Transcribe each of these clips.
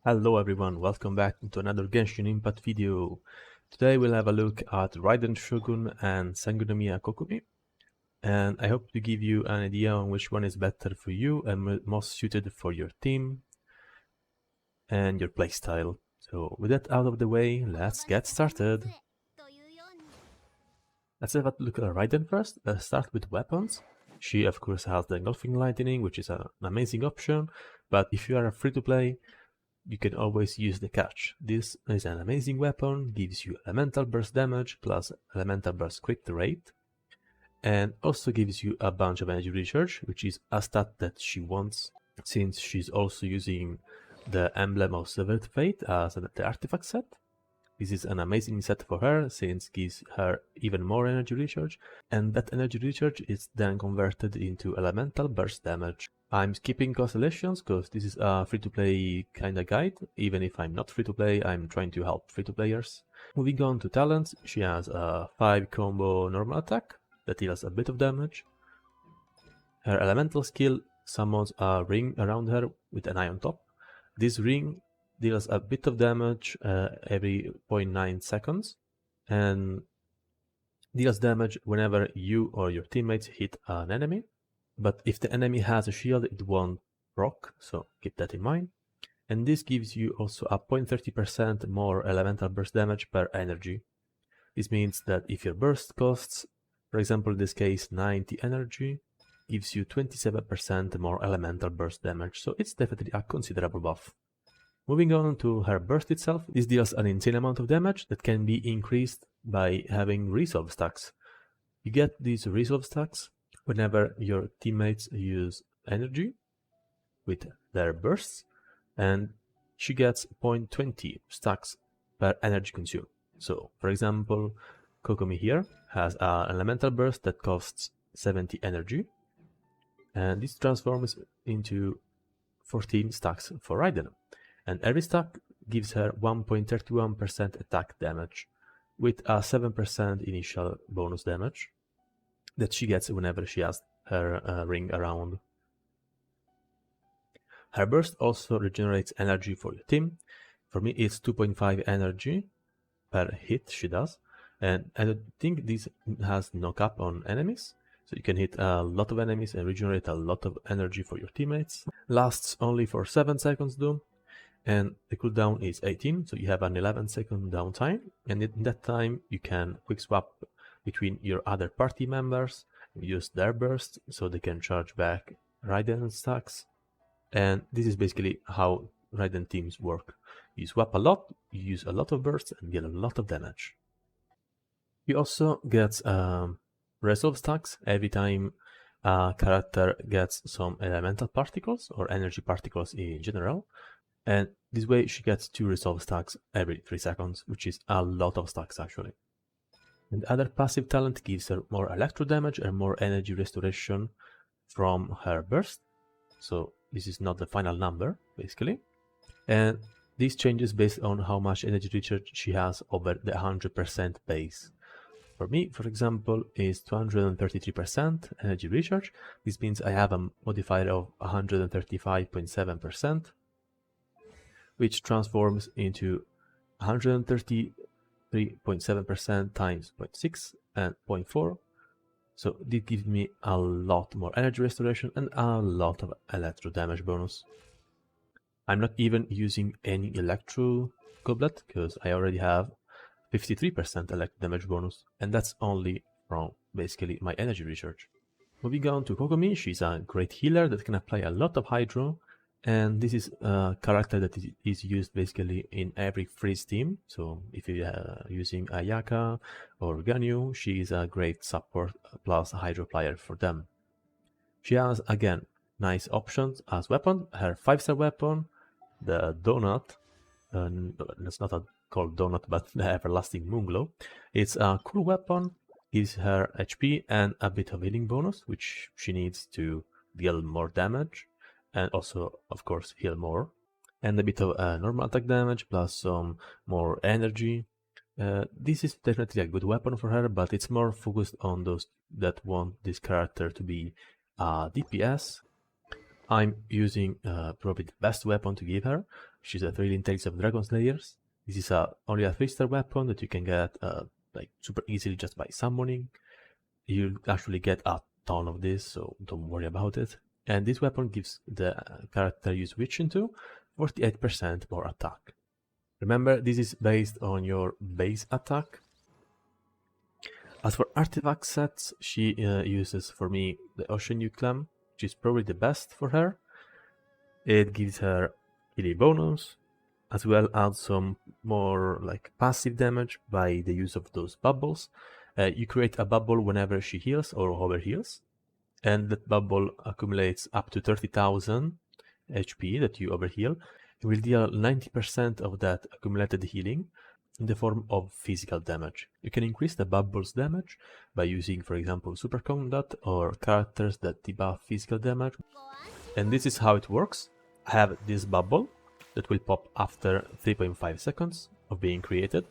Hello everyone, welcome back to another Genshin Impact video. Today we'll have a look at Raiden Shogun and Sangonomiya Kokomi, and I hope to give you an idea on which one is better for you and most suited for your team and your playstyle. So with that out of the way, let's get started. Let's have a look at Raiden first. Let's start with weapons. She of course has the Engulfing Lightning, which is an amazing option, but if you are free to play, you can always use the catch. This is an amazing weapon, gives you elemental burst damage plus elemental burst crit rate, and also gives you a bunch of energy recharge, which is a stat that she wants, since she's also using the Emblem of Severed Fate as the artifact set. This is an amazing set for her, since it gives her even more energy recharge, and that energy recharge is then converted into elemental burst damage. I'm skipping constellations because this is a free-to-play kind of guide. Even if I'm not free-to-play, I'm trying to help free-to-players. Moving on to talents, she has a 5 combo normal attack that deals a bit of damage. Her elemental skill summons a ring around her with an eye on top. This ring deals a bit of damage every 0.9 seconds and deals damage whenever you or your teammates hit an enemy. But if the enemy has a shield, it won't proc, so keep that in mind. And this gives you also a 0.30% more elemental burst damage per energy. This means that if your burst costs, for example in this case 90 energy, gives you 27% more elemental burst damage, so it's definitely a considerable buff. Moving on to her burst itself, this deals an insane amount of damage that can be increased by having resolve stacks. You get these resolve stacks whenever your teammates use energy with their bursts, and she gets 0.20 stacks per energy consumed. So, for example, Kokomi here has an elemental burst that costs 70 energy, and this transforms into 14 stacks for Raiden. And every stack gives her 1.31% attack damage, with a 7% initial bonus damage that she gets whenever she has her ring around. Her burst also regenerates energy for your team. For me it's 2.5 energy per hit she does, and I think this has no cap on enemies, so you can hit a lot of enemies and regenerate a lot of energy for your teammates. Lasts only for 7 seconds though, and the cooldown is 18, so you have an 11-second downtime, and in that time you can quick swap between your other party members, use their burst so they can charge back Raiden stacks, and this is basically how Raiden teams work. You swap a lot, you use a lot of bursts and get a lot of damage. You also get resolve stacks every time a character gets some elemental particles or energy particles in general, and this way she gets 2 resolve stacks every 3 seconds, which is a lot of stacks actually. And other passive talent gives her more electro damage and more energy restoration from her burst. So this is not the final number, basically. And this changes based on how much energy recharge she has over the 100% base. For me, for example, is 233% energy recharge. This means I have a modifier of 135.7%, which transforms into 133.7% times 0.6 and 0.4. So this gives me a lot more energy restoration and a lot of electro damage bonus. I'm not even using any electro goblet because I already have 53% electro damage bonus, and that's only from basically my energy recharge. Moving on to Kokomi, she's a great healer that can apply a lot of hydro, and this is a character that is used basically in every freeze team. So if you're using Ayaka or Ganyu, she is a great support plus hydro player for them. She has again nice options as weapon. Her 5-star weapon, the Donut, that's not called Donut but the Everlasting Moonglow. It's a cool weapon, gives her HP and a bit of healing bonus, which she needs to deal more damage and also of course heal more, and a bit of normal attack damage plus some more energy. This is definitely a good weapon for her, but it's more focused on those that want this character to be DPS I'm using probably the best weapon to give her, which is a Thrilling Tales of Dragon Slayers. This is only a 3-star weapon that you can get like super easily just by summoning. You actually get a ton of this, so don't worry about it. And this weapon gives the character you switch into 48% more attack. Remember, this is based on your base attack. As for artifact sets, she uses for me the Ocean Clam, which is probably the best for her. It gives her healing bonus, as well as some more like passive damage by the use of those bubbles. You create a bubble whenever she heals or over heals, and that bubble accumulates up to 30,000 HP that you overheal. It will deal 90% of that accumulated healing in the form of physical damage. You can increase the bubble's damage by using, for example, Super Combat or characters that debuff physical damage. And this is how it works. I have this bubble that will pop after 3.5 seconds of being created.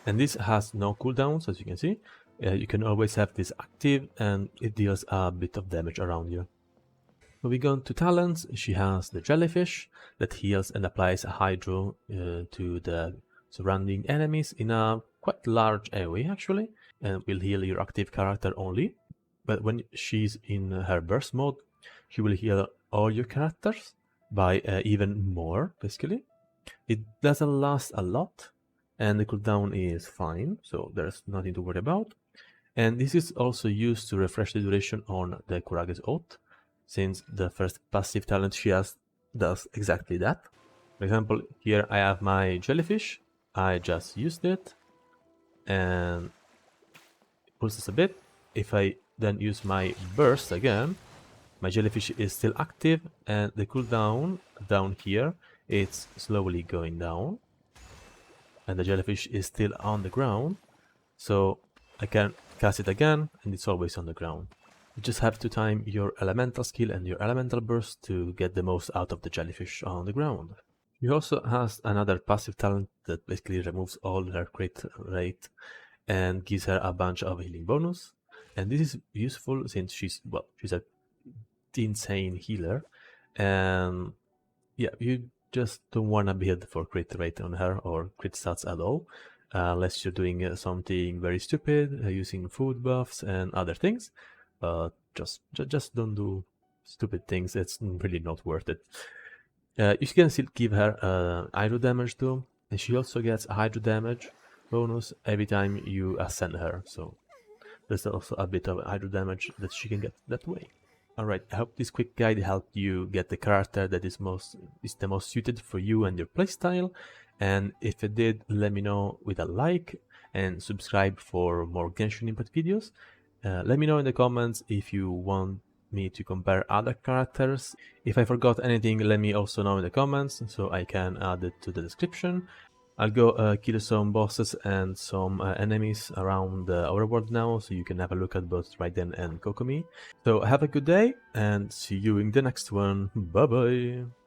And this has no cooldowns, as you can see. You can always have this active and it deals a bit of damage around you. Moving on to talents, she has the jellyfish that heals and applies a hydro to the surrounding enemies in a quite large AoE actually, and will heal your active character only. But when she's in her burst mode, she will heal all your characters by even more, basically. It doesn't last a lot, and the cooldown is fine, so there's nothing to worry about. And this is also used to refresh the duration on the Kurage's Oath, since the first passive talent she has does exactly that. For example, here I have my jellyfish, I just used it, and it pulses a bit. If I then use my burst again, my jellyfish is still active, and the cooldown down here, it's slowly going down, and the jellyfish is still on the ground, so I can cast it again, and it's always on the ground. You just have to time your elemental skill and your elemental burst to get the most out of the jellyfish on the ground. She also has another passive talent that basically removes all her crit rate and gives her a bunch of healing bonus. And this is useful since she's a insane healer, and yeah, you just don't want to build for crit rate on her or crit stats at all, unless you're doing something very stupid, using food buffs and other things. But just don't do stupid things. It's really not worth it. You can still give her hydro damage too, and she also gets a hydro damage bonus every time you ascend her. So there's also a bit of hydro damage that she can get that way. Alright, I hope this quick guide helped you get the character that is the most suited for you and your playstyle. And if it did, let me know with a like and subscribe for more Genshin Impact videos. Let me know in the comments if you want me to compare other characters. If I forgot anything, let me also know in the comments so I can add it to the description. I'll go kill some bosses and some enemies around the overworld now, so you can have a look at both Raiden and Kokomi. So have a good day and see you in the next one. Bye bye!